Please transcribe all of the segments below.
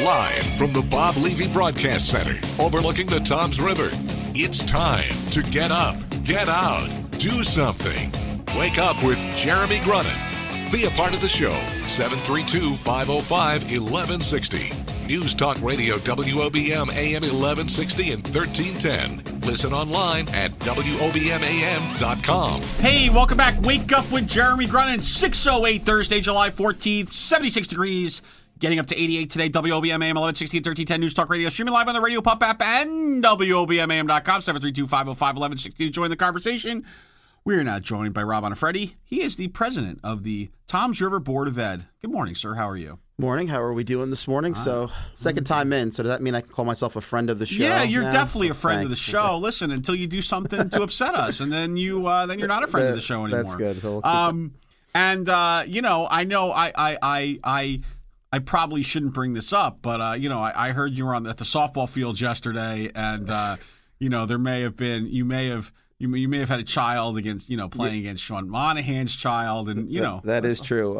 Live from the Bob Levy Broadcast Center, overlooking the Toms River, it's time to get up, get out, do something. Wake up with Jeremy Grunin. Be a part of the show, 732-505-1160. News Talk Radio WOBM AM 1160 and 1310. Listen online at WOBMAM.com. Hey, welcome back. Wake up with Jeremy Grunin. 6:08 Thursday, July 14th, 76 degrees. Getting up to 88 today, WOBM AM 1160 and 1310 News Talk Radio. Streaming live on the Radio Pop app and WOBMAM.com, 732-505-1160 to join the conversation. We are now joined by Rob Onofrietti. He is the president of the Toms River Board of Ed. Good morning, sir. How are you? Morning. How are we doing this morning? So, second time in. So, does that mean I can call myself a friend of the show? Yeah, you're definitely a friend of the show. Listen, until you do something to upset us, and then you're not a friend of the show anymore. That's good. So I probably shouldn't bring this up, but I heard you were at the softball fields yesterday, and there may have been you may have had a child against playing against Sean Monahan's child, and that is true.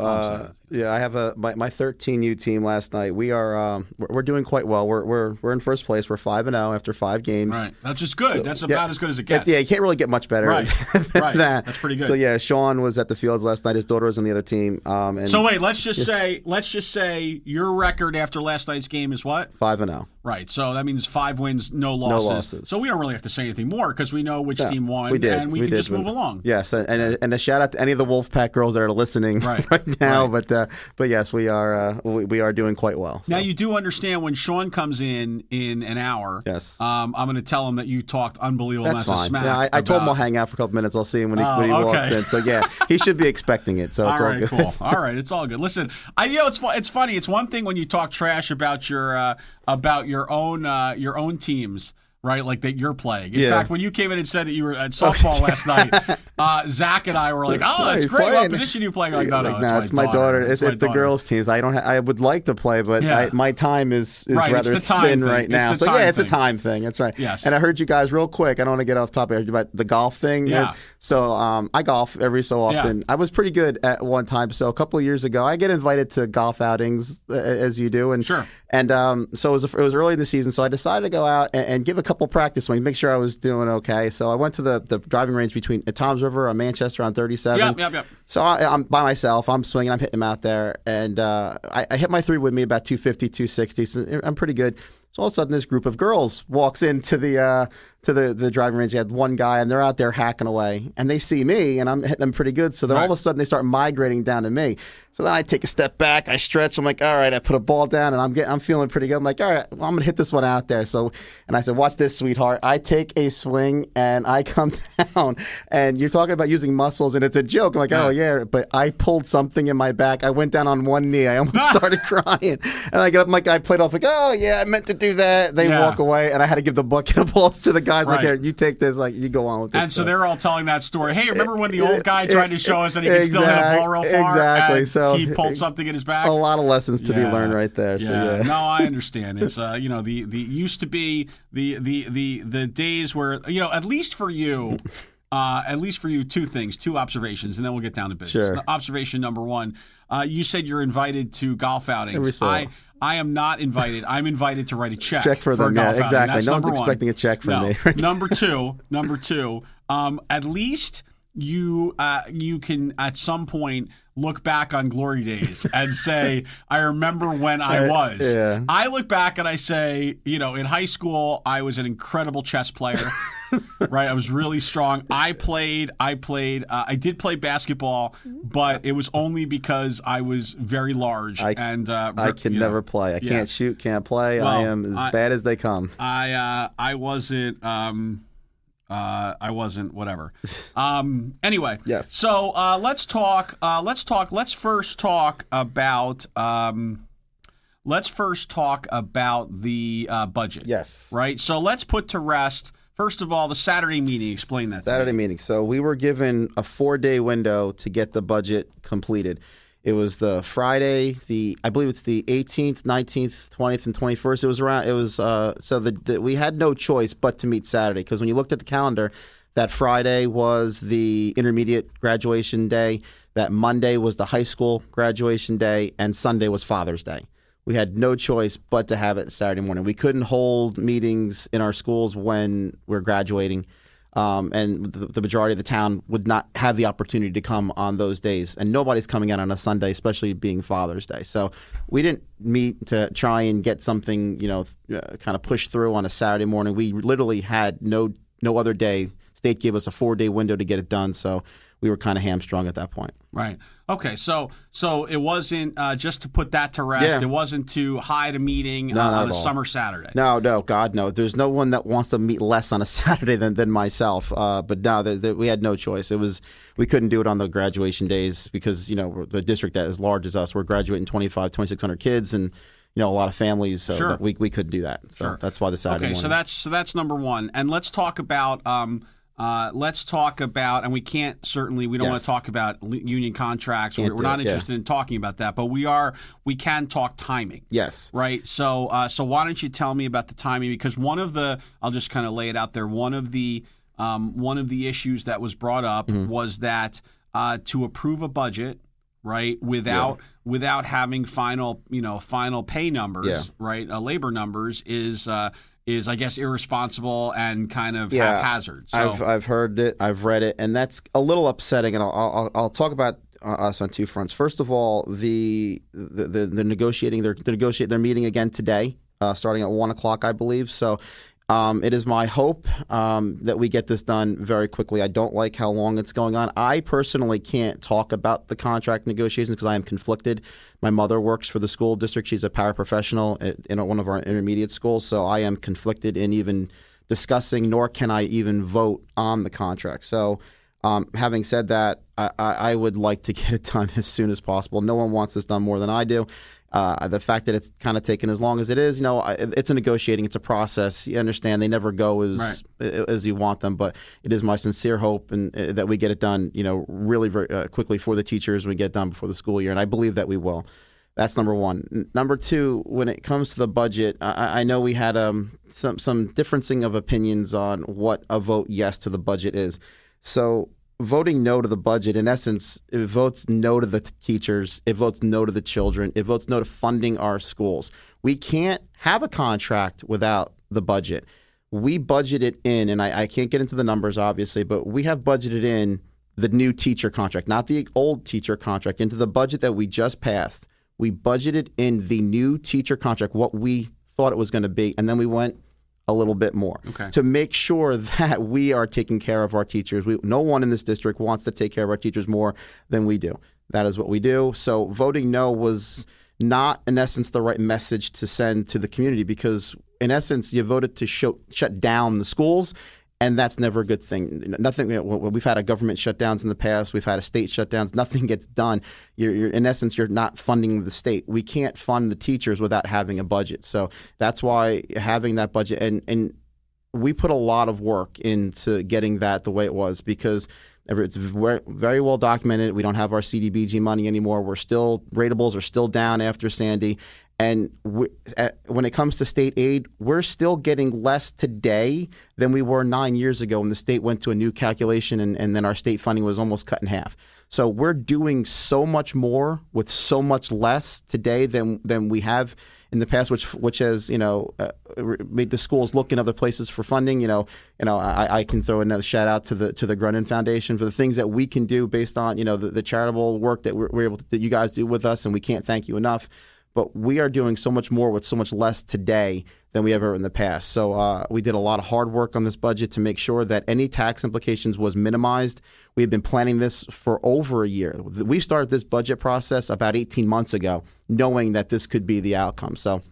Yeah, I have my 13U team last night. We are we're doing quite well. We're in first place. We're 5-0 after 5 games. Right, that's just good. So, that's about as good as it gets. Yeah, you can't really get much better. Right, than that. That's pretty good. So yeah, Sean was at the fields last night. His daughter was on the other team. So wait, let's just say your record after last night's game is what? 5-0. Right, so that means 5 wins, no losses. So we don't really have to say anything more because we know which team won, and we can just move along. Yes, and a shout out to any of the Wolfpack girls that are listening right now. Right. But yes, we are doing quite well. So. Now you do understand when Sean comes in an hour. Yes, I'm going to tell him that you talked unbelievable amounts of smack. Yeah, I told him I'll hang out for a couple minutes. I'll see him when he walks in. So yeah, he should be expecting it. So it's all good. Cool. All right, it's all good. Listen, it's funny. It's one thing when you talk trash about your own teams. Right, like that you're playing. In fact, when you came in and said that you were at softball last night, Zach and I were like, "Oh, that's great! What position do you play?" You're like, no, it's my daughter. It's the girls' teams. I would like to play, but my time is rather thin right now. So yeah, it's a time thing. That's right. Yes. And I heard you guys real quick. I don't want to get off topic. I heard you about the golf thing. Yeah. So I golf every so often. Yeah. I was pretty good at one time. So a couple of years ago, I get invited to golf outings as you do, and sure. And so it was early in the season, so I decided to go out and give a couple practice swings, make sure I was doing okay. So I went to the driving range between Toms River on Manchester on 37. Yep. So I'm by myself. I'm swinging. I'm hitting them out there. And I hit my 3 with me about 250, 260. So I'm pretty good. So all of a sudden, this group of girls walks into the driving range. You had one guy, and they're out there hacking away, and they see me, and I'm hitting them pretty good. So then all of a sudden, they start migrating down to me. So then I take a step back, I stretch. I'm like, all right, I put a ball down, and I'm feeling pretty good. I'm like, all right, well, I'm gonna hit this one out there. So, and I said, watch this, sweetheart. I take a swing, and I come down, and you're talking about using muscles, and it's a joke. I'm like, oh yeah, but I pulled something in my back. I went down on one knee. I almost started crying, and I get up, my guy played off like, oh yeah, I meant to do that. They walk away, and I had to give the bucket of balls to the guys. Like, here, you take this, like you go on with it. And so they're all telling that story. Hey, remember when the old guy tried to show us that he could still hit a ball real far? Exactly. So he pulled something in his back. A lot of lessons to be learned right there. Yeah. So, No, I understand. It's the used to be the days where at least for you. 2 observations, and then we'll get down to business. Sure. Observation number 1, you said you're invited to golf outings. I am not invited. I'm invited to write a check for them. Yeah, exactly. No one's expecting a check from me. Number two. At least you can at some point look back on glory days and say, I remember when I was. Yeah. I look back and I say, in high school, I was an incredible chess player. Right, I was really strong. I did play basketball, but it was only because I was very large. I can never play. I can't shoot, can't play. Well, I am as bad as they come. I wasn't. I wasn't. Whatever. Anyway. Yes. So let's talk. Let's first talk about. Let's first talk about the budget. Yes. Right. So let's put to rest. First of all, the Saturday meeting. Explain that. Saturday meeting. So we were given a 4-day window to get the budget completed. It was the Friday, I believe it's the 18th, 19th, 20th, and 21st. It was around. It was so we had no choice but to meet Saturday, because when you looked at the calendar, that Friday was the intermediate graduation day. That Monday was the high school graduation day, and Sunday was Father's Day. we had no choice but to have it Saturday morning. We couldn't hold meetings in our schools when we're graduating. And the majority of the town would not have the opportunity to come on those days. And nobody's coming out on a Sunday, especially being Father's Day. So we didn't meet to try and get something, kind of pushed through on a Saturday morning. We literally had no other day. State gave us a 4-day window to get it done. So we were kind of hamstrung at that point. Right. Okay. So it wasn't just to put that to rest. Yeah. It wasn't to hide a meeting on a summer Saturday. No, God, no. There's no one that wants to meet less on a Saturday than myself. But no, we had no choice. We couldn't do it on the graduation days because, the district that is large as us, we're graduating 2,600 kids and, a lot of families. So Sure. we couldn't do that. So that's why the Saturday morning. So that's number one. And let's talk about and we can't we don't want to talk about union contracts. We're not interested in talking about that, but we can talk timing. Yes. Right. So why don't you tell me about the timing? Because I'll just kind of lay it out there. One of the issues that was brought up was that to approve a budget, right, without having final pay numbers, right, labor numbers is I guess irresponsible and kind of haphazard. So, I've heard it, I've read it, and that's a little upsetting. And I'll talk about us on two fronts. First of all, the negotiating. They're meeting again today, starting at 1:00, I believe. So. It is my hope that we get this done very quickly. I don't like how long it's going on. I personally can't talk about the contract negotiations because I am conflicted. My mother works for the school district. She's a paraprofessional in one of our intermediate schools, so I am conflicted in even discussing, nor can I even vote on the contract. So having said that, I would like to get it done as soon as possible. No one wants this done more than I do. The fact that it's kind of taken as long as it is, it's a negotiating, it's a process. You understand they never go as you want them, but it is my sincere hope and that we get it done, really very quickly for the teachers. We get it done before the school year, and I believe that we will. That's number one. Number two, when it comes to the budget, I know we had some differencing of opinions on what a vote yes to the budget is. So voting no to the budget, in essence, it votes no to the teachers, it votes no to the children, it votes no to funding our schools. We can't have a contract without the budget. We budgeted in, and I can't get into the numbers, obviously, but we have budgeted in the new teacher contract, not the old teacher contract, into the budget that we just passed. We budgeted in the new teacher contract, what we thought it was going to be, and then we went a little bit more to make sure that we are taking care of our teachers. No one in this district wants to take care of our teachers more than we do. That is what we do. So voting no was not, in essence, the right message to send to the community because, in essence, you voted to shut down the schools, and that's never a good thing. Nothing. We've had a government shutdowns in the past. We've had a state shutdowns. Nothing gets done. You're in essence, you're not funding the state. We can't fund the teachers without having a budget. So that's why having that budget, and we put a lot of work into getting that the way it was because it's very well documented. We don't have our CDBG money anymore. Ratables are still down after Sandy. And when it comes to state aid, we're still getting less today than we were 9 years ago when the state went to a new calculation and then our state funding was almost cut in half. So we're doing so much more with so much less today than we have in the past, which has made the schools look in other places for funding. I can throw another shout out to the Grunin Foundation for the things that we can do based on the charitable work that we're able to, that you guys do with us, and we can't thank you enough. But we are doing so much more with so much less today than we ever in the past. So we did a lot of hard work on this budget to make sure that any tax implications was minimized. We have been planning this for over a year. We started this budget process about 18 months ago, knowing that this could be the outcome. So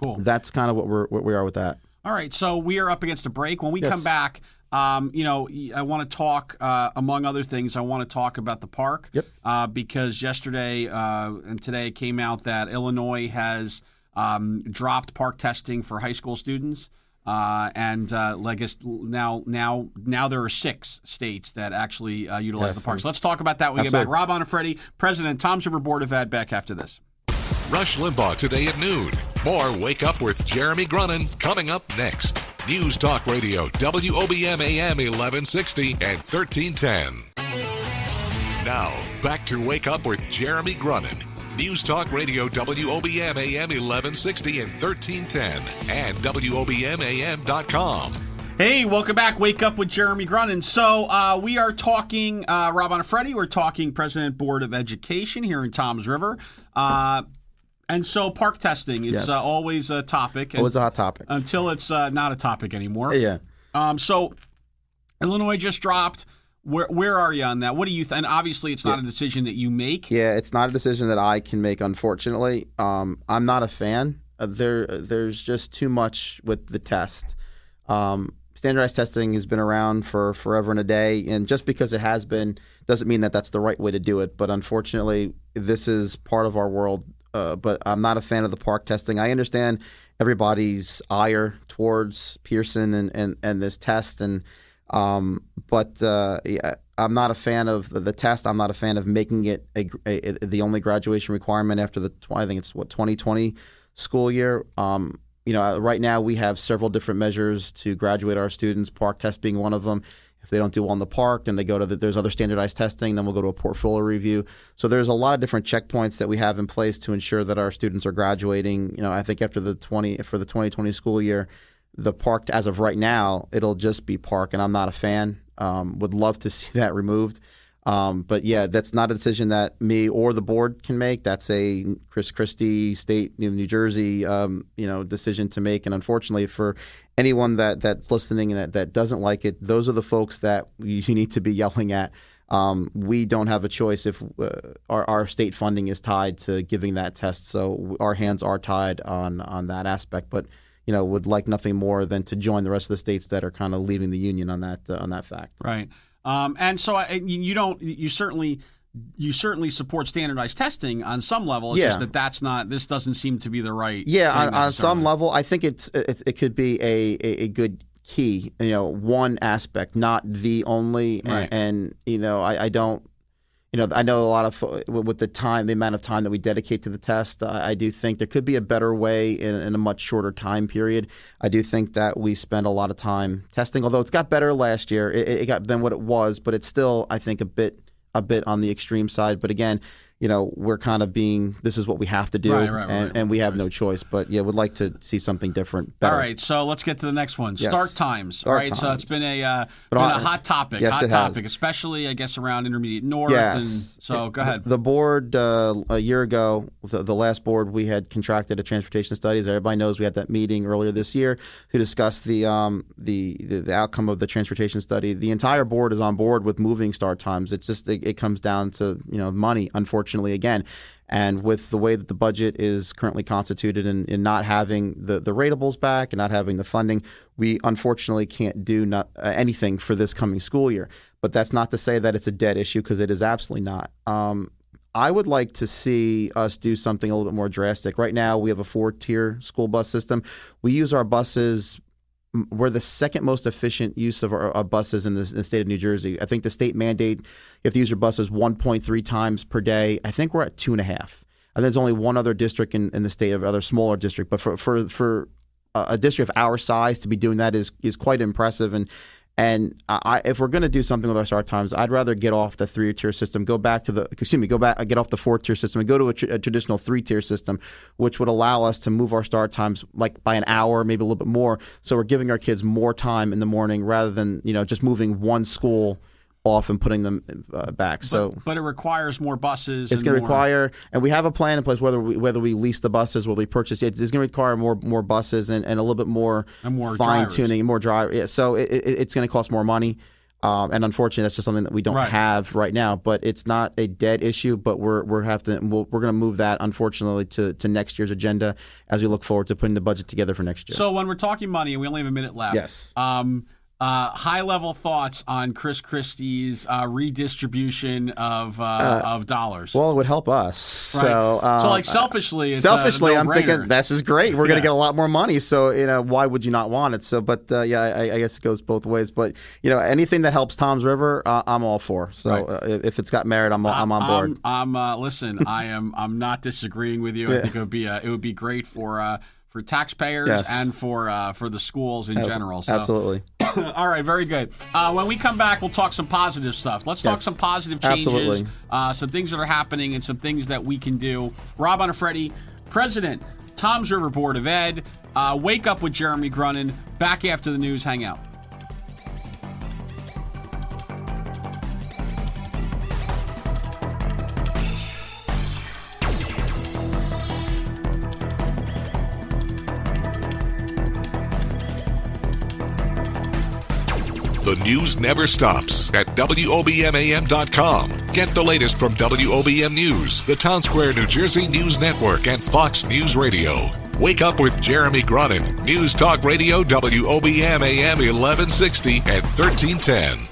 cool. That's kind of what we are with that. All right. So we are up against a break. When we come back, I want to talk, among other things, I want to talk about the park. Yep. Because yesterday and today it came out that Illinois has dropped park testing for high school students. And now there are 6 states that actually utilize the parks. So let's talk about that when we get back. Rob Onofrietti, President, Tom's River Board of Ed, back after this. Rush Limbaugh today at noon. More Wake Up with Jeremy Grunin coming up next. News Talk Radio, WOBM AM 1160 and 1310. Now, back to Wake Up with Jeremy Grunin. News Talk Radio WOBM AM 1160 and 1310 and WOBMAM.com. Hey, welcome back. Wake Up with Jeremy Grunin. So we are talking Rob Onofrietti. We're talking President Board of Education here in Toms River. And so park testing, it's always a topic. Always a hot topic. Until it's not a topic anymore. Yeah. So Illinois just dropped. Where are you on that? What do you think? And obviously it's not a decision that you make. Yeah, it's not a decision that I can make, unfortunately. I'm not a fan. There's just too much with the test. Standardized testing has been around for forever and a day, and just because it has been doesn't mean that that's the right way to do it. But unfortunately, this is part of our world. But I'm not a fan of the park testing. I understand everybody's ire towards Pearson and this test, but I'm not a fan of the test. I'm not a fan of making it the only graduation requirement after I think it's 2020 school year. Right now we have several different measures to graduate our students, park test being one of them. If they don't do well in the park, then they go to there's other standardized testing, then we'll go to a portfolio review. So there's a lot of different checkpoints that we have in place to ensure that our students are graduating. I think after the 2020 school year, the park, as of right now, it'll just be park, and I'm not a fan. Would love to see that removed. But yeah, that's not a decision that me or the board can make. That's a Christie State, New Jersey, decision to make. And unfortunately, for anyone that's listening and that doesn't like it, those are the folks that you need to be yelling at. We don't have a choice if our state funding is tied to giving that test. So our hands are tied on that aspect. But would like nothing more than to join the rest of the states that are kind of leaving the union on that fact. Right. And so you certainly support standardized testing on some level. It's just this doesn't seem to be the right. Yeah, on some level, I think it could be a good key. One aspect, not the only. Right. And I don't. I know a lot of with the amount of time that we dedicate to the test. I do think there could be a better way in a much shorter time period. I do think that we spend a lot of time testing, although it's got better last year. It got than what it was, but it's still, I think, a bit on the extreme side. But again, we're kind of this is what we have to do, and we have no choice. But yeah, would like to see something different, better. All right, so let's get to the next one. Yes. Start times. All right, so it's been a hot topic. Yes, hot it topic, has. especially I guess around Intermediate North. Yes. And so go ahead. The board a year ago, the last board, we had contracted a transportation study. As everybody knows, we had that meeting earlier this year to discuss the outcome of the transportation study. The entire board is on board with moving start times. It's just it comes down to money, unfortunately, again. And with the way that the budget is currently constituted and not having the ratables back and not having the funding, we unfortunately can't do anything for this coming school year. But that's not to say that it's a dead issue, because it is absolutely not. I would like to see us do something a little bit more drastic. Right now, we have a 4-tier school bus system. We use our buses. We're the second most efficient use of our buses in the state of New Jersey. I think the state mandate, you have to use your buses 1.3 times per day. I think we're at 2.5. And there's only one other district in the state, of other smaller district. But for a district of our size to be doing that is quite impressive. And if we're going to do something with our start times, I'd rather get off the 3-tier system, get off the 4-tier system and go to a traditional 3-tier system, which would allow us to move our start times like by an hour, maybe a little bit more. So we're giving our kids more time in the morning rather than, just moving one school off and putting them back. But it requires more buses. It's going to require, and we have a plan in place whether we lease the buses, whether we purchase it. It's going to require more buses and a little bit more fine tuning and more drivers. Yeah, so it's going to cost more money. And unfortunately, that's just something that we don't have right now. But it's not a dead issue. But we're going to move that, unfortunately, to next year's agenda as we look forward to putting the budget together for next year. So when we're talking money, and we only have a minute left. Yes. High-level thoughts on Christie's redistribution of dollars. Well, it would help us. Right. So selfishly, it's selfishly, a I'm no-brainer. thinking that's just great. We're going to get a lot more money. So why would you not want it? So, but I guess it goes both ways. But anything that helps Toms River, I'm all for. So if it's got merit, I'm on board. Listen, I'm not disagreeing with you. I think it would be great for taxpayers and for the schools in general. So, absolutely. All right, very good. When we come back, we'll talk some positive stuff. Let's talk some positive changes, some things that are happening, and some things that we can do. Rob Onofrietti, President, Toms River Board of Ed. Wake Up with Jeremy Grunin. Back after the news. Hang out. The news never stops at WOBMAM.com. Get the latest from WOBM News, the Town Square, New Jersey News Network, and Fox News Radio. Wake Up with Jeremy Grunin. News Talk Radio, WOBM AM 1160 and 1310.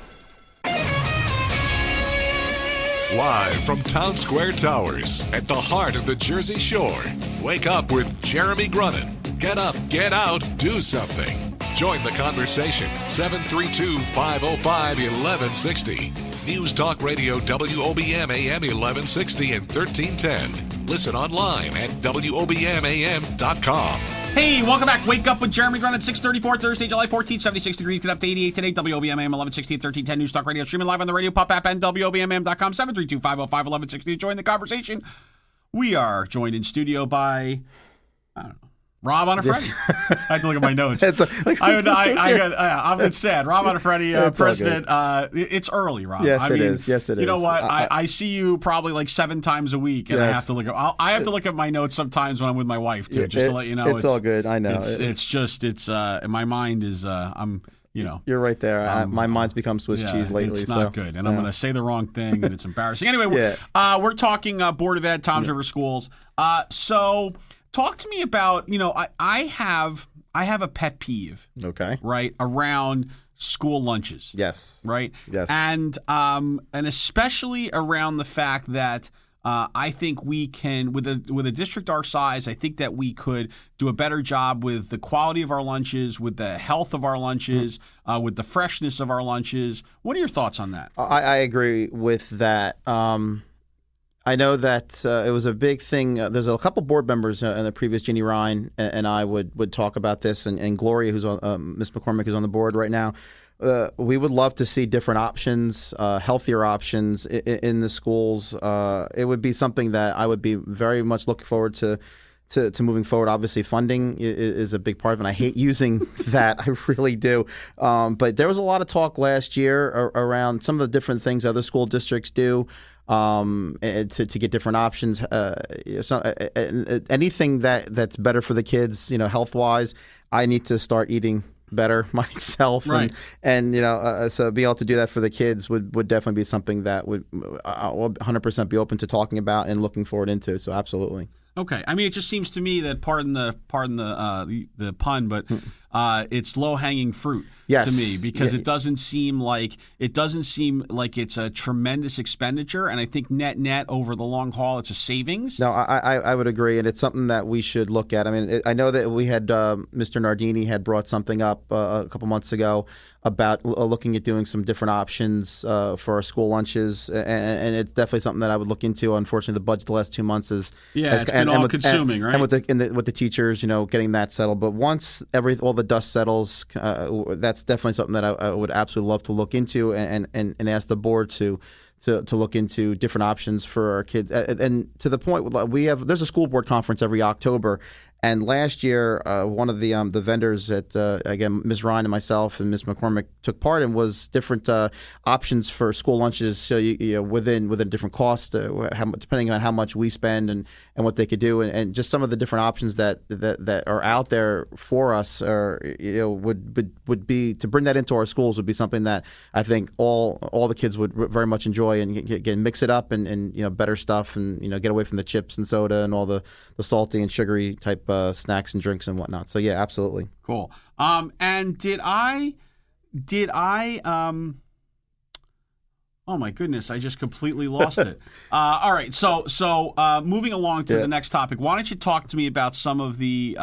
Live from Town Square Towers at the heart of the Jersey Shore. Wake Up with Jeremy Grunin. Get up, get out, do something. Join the conversation. 732-505-1160. News Talk Radio, WOBM AM 1160 and 1310. Listen online at WOBMAM.com. Hey, welcome back. Wake Up with Jeremy Grunin at 6:34 Thursday, July 14th, 76 degrees. Get up to 88 today. WOBM AM 1160 and 1310. News Talk Radio. Streaming live on the radio pop app and WOBMAM.com. 732-505-1160 to join the conversation. We are joined in studio by, I don't know, Rob Onofrietti. I have to look at my notes. I'm sad. Rob Onofrietti, President. It's early, Rob. Yes, it is. Yes, it is. You know what? I see you probably like 7 times a week, and I have to look at. I have to look at my notes sometimes when I'm with my wife too, just to let you know. It's all good. I know. It's my mind is. I'm. You know, you're right there. My mind's become Swiss cheese lately. It's not good, and I'm going to say the wrong thing, and it's embarrassing. Anyway, we're talking Board of Ed, Toms River Schools. So. Talk to me about, I have a pet peeve. Okay. Right? Around school lunches. Yes. Right? Yes. And especially around the fact that I think we can, with a district our size, I think that we could do a better job with the quality of our lunches, with the health of our lunches, with the freshness of our lunches. What are your thoughts on that? I agree with that. I know that it was a big thing. There's a couple board members in the previous, Ginny Ryan and I would talk about this, and Gloria, who's on Miss McCormick, who's on the board right now. We would love to see different options, healthier options in the schools. It would be something that I would be very much looking forward to moving forward. Obviously, funding is a big part of it, and I hate using that. I really do. But there was a lot of talk last year around some of the different things other school districts do. To get different options, anything that's better for the kids, health wise. I need to start eating better myself, right? And so be able to do that for the kids would definitely be something that would 100% be open to talking about and looking forward into. So absolutely. Okay, I mean, it just seems to me that pardon the pun, but it's low hanging fruit to me, because it doesn't seem like it's a tremendous expenditure, and I think net over the long haul, it's a savings. No, I would agree, and it's something that we should look at. I mean, I know that we had Mr. Nardini had brought something up a couple months ago about looking at doing some different options for our school lunches, and it's definitely something that I would look into. Unfortunately, the budget the last 2 months is it's been all consuming, right? And with the teachers, getting that settled. But once all the dust settles, that's definitely something that I would absolutely love to look into and ask the board to look into different options for our kids. And to the point, there's a school board conference every October. And last year, one of the vendors that, again, Ms. Ryan and myself and Ms. McCormick took part in was different options for school lunches. So, within different costs, depending on how much we spend and what they could do, and just some of the different options that are out there for us, would be to bring that into our schools would be something that I think all the kids would very much enjoy, and mix it up and better stuff, and get away from the chips and soda and all the salty and sugary type snacks and drinks and whatnot. So yeah, absolutely. Cool. And did I oh my goodness, I just completely lost it. All right. So moving along to the next topic, why don't you talk to me about some of the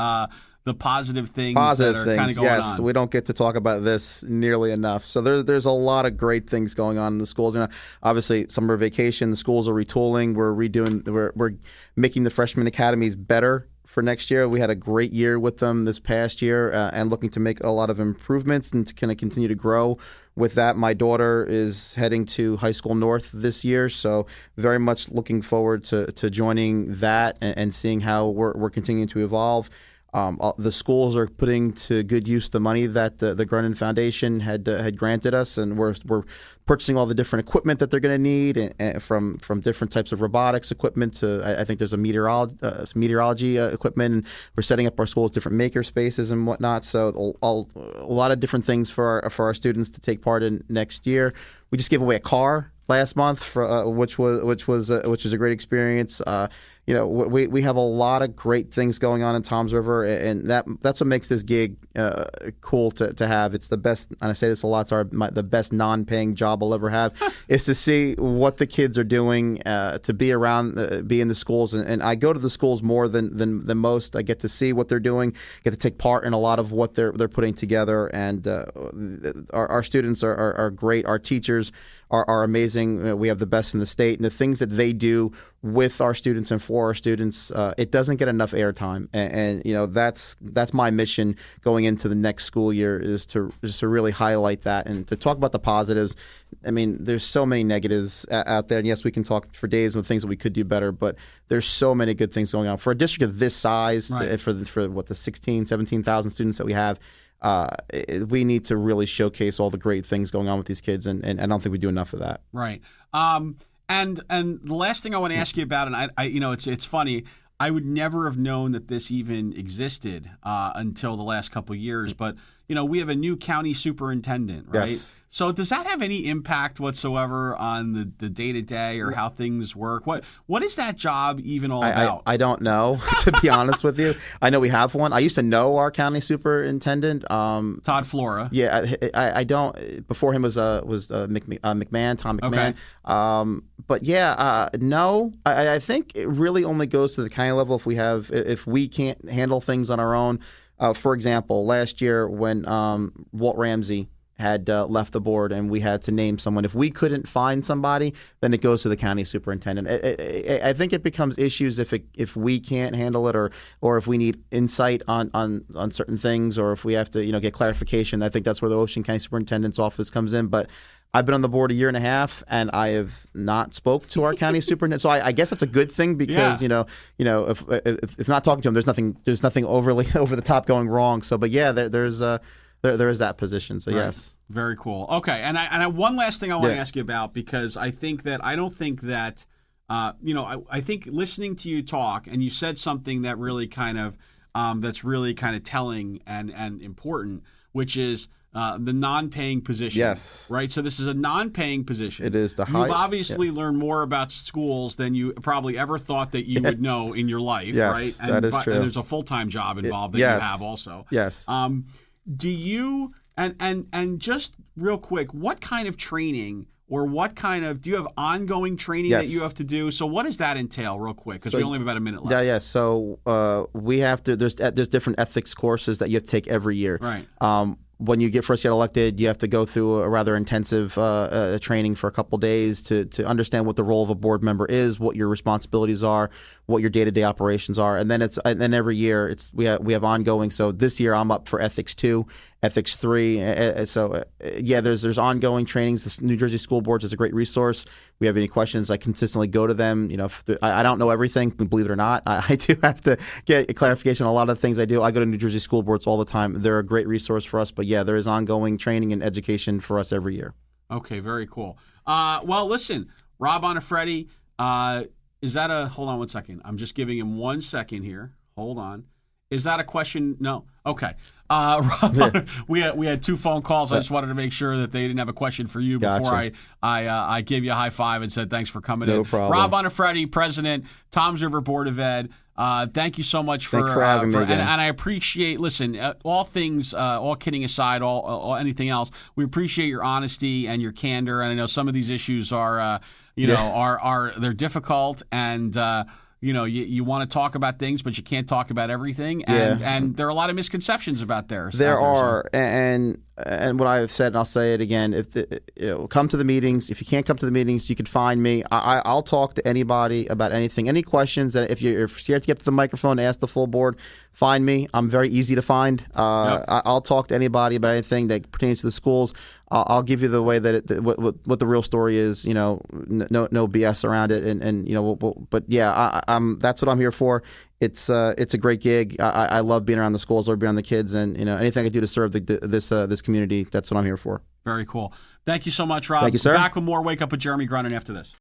positive things that are kind of going on? Yes, we don't get to talk about this nearly enough. So there's a lot of great things going on in the schools. Obviously, summer vacation, the schools are retooling. We're making the freshman academies better for next year. We had a great year with them this past year, and looking to make a lot of improvements and to kind of continue to grow with that. My daughter is heading to High School North this year, so very much looking forward to joining that and seeing how we're continuing to evolve. The schools are putting to good use the money that the Grunin Foundation had granted us, and we're purchasing all the different equipment that they're going to need, and from different types of robotics equipment to I think there's a meteorology equipment, and we're setting up our schools different maker spaces and whatnot. So a lot of different things for our students to take part in next year. We just gave away a car last month, which was a great experience. We have a lot of great things going on in Toms River, and that's what makes this gig cool to have. It's the best, and I say this a lot. It's the best non-paying job I'll ever have is to see what the kids are doing, to be around, be in the schools, and I go to the schools more than most. I get to see what they're doing, get to take part in a lot of what they're putting together, and our students are great. Our teachers are amazing. We have the best in the state, and the things that they do with our students and for our students, it doesn't get enough airtime, and that's my mission going into the next school year is to really highlight that and to talk about the positives. I mean, there's so many negatives out there, and yes, we can talk for days on things that we could do better, but there's so many good things going on for a district of this size, right. for the 17,000 students that we have. We need to really showcase all the great things going on with these kids, and I don't think we do enough of that. Right. And the last thing I want to ask you about, and I it's funny, I would never have known that this even existed until the last couple of years, but we have a new county superintendent, right? Yes. So does that have any impact whatsoever on the day-to-day or how things work? What is that job even all about? I don't know, to be honest with you. I know we have one. I used to know our county superintendent. Todd Flora. Yeah, I don't. Before him was Tom McMahon. Okay. But yeah, no. I think it really only goes to the county level if we can't handle things on our own. For example, last year when Walt Ramsey had left the board and we had to name someone, if we couldn't find somebody, then it goes to the county superintendent. I think it becomes issues if we can't handle it, or if we need insight on certain things, or if we have to get clarification. I think that's where the Ocean County Superintendent's office comes in. But I've been on the board a year and a half, and I have not spoke to our county superintendent. So I guess that's a good thing because if not talking to him, there's nothing overly over the top going wrong. So, but yeah, there is that position. So right. Yes, very cool. Okay, and I one last thing I want to ask you about, because I think that I think listening to you talk, and you said something that really kind of that's really kind of telling and important, which is the non-paying position. Yes. Right? So this is a non-paying position. It is. You've obviously learned more about schools than you probably ever thought that you would know in your life, yes, right? That is true. And there's a full-time job involved that you have also. Yes. Do you, and just real quick, what kind of training or do you have ongoing training that you have to do? So what does that entail real quick? Because we only have about a minute left. Yeah. So we have to, there's different ethics courses that you have to take every year. Right. When you first get elected, you have to go through a rather intensive training for a couple days to understand what the role of a board member is, what your responsibilities are, what your day-to-day operations are, and then every year we have ongoing. So this year I'm up for Ethics 2, Ethics 3. There's ongoing trainings. The New Jersey School Boards is a great resource. If we have any questions, I consistently go to them. I don't know everything, believe it or not. I do have to get clarification on a lot of the things I do. I go to New Jersey School Boards all the time. They're a great resource for us. But yeah, there is ongoing training and education for us every year. Okay, very cool. Well, listen, Rob Onofrietti, is that hold on one second. I'm just giving him 1 second here. Hold on. Is that a question? No. Okay. Rob, we had two phone calls. I just wanted to make sure that they didn't have a question for you before I gave you a high five and said thanks for coming in. No problem. Rob Onofrietti, President, Toms River Board of Ed. Thank you so much for having me again. And I appreciate. Listen, all things, all kidding aside, all anything else, we appreciate your honesty and your candor. And I know some of these issues are, they're difficult and. you want to talk about things, but you can't talk about everything. And there are a lot of misconceptions about there. There are, and what I have said, and I'll say it again: come to the meetings. If you can't come to the meetings, you can find me. I'll talk to anybody about anything. Any questions that if you're scared to get to the microphone, ask the full board. Find me. I'm very easy to find. I'll talk to anybody about anything that pertains to the schools. I'll give you the way that what the real story is. No BS around it, and but yeah, that's what I'm here for. It's a great gig. I love being around the schools, love being around the kids, and anything I can do to serve this community. That's what I'm here for. Very cool. Thank you so much, Rob. Thank you, sir. Back with more Wake Up with Jeremy Grunin after this.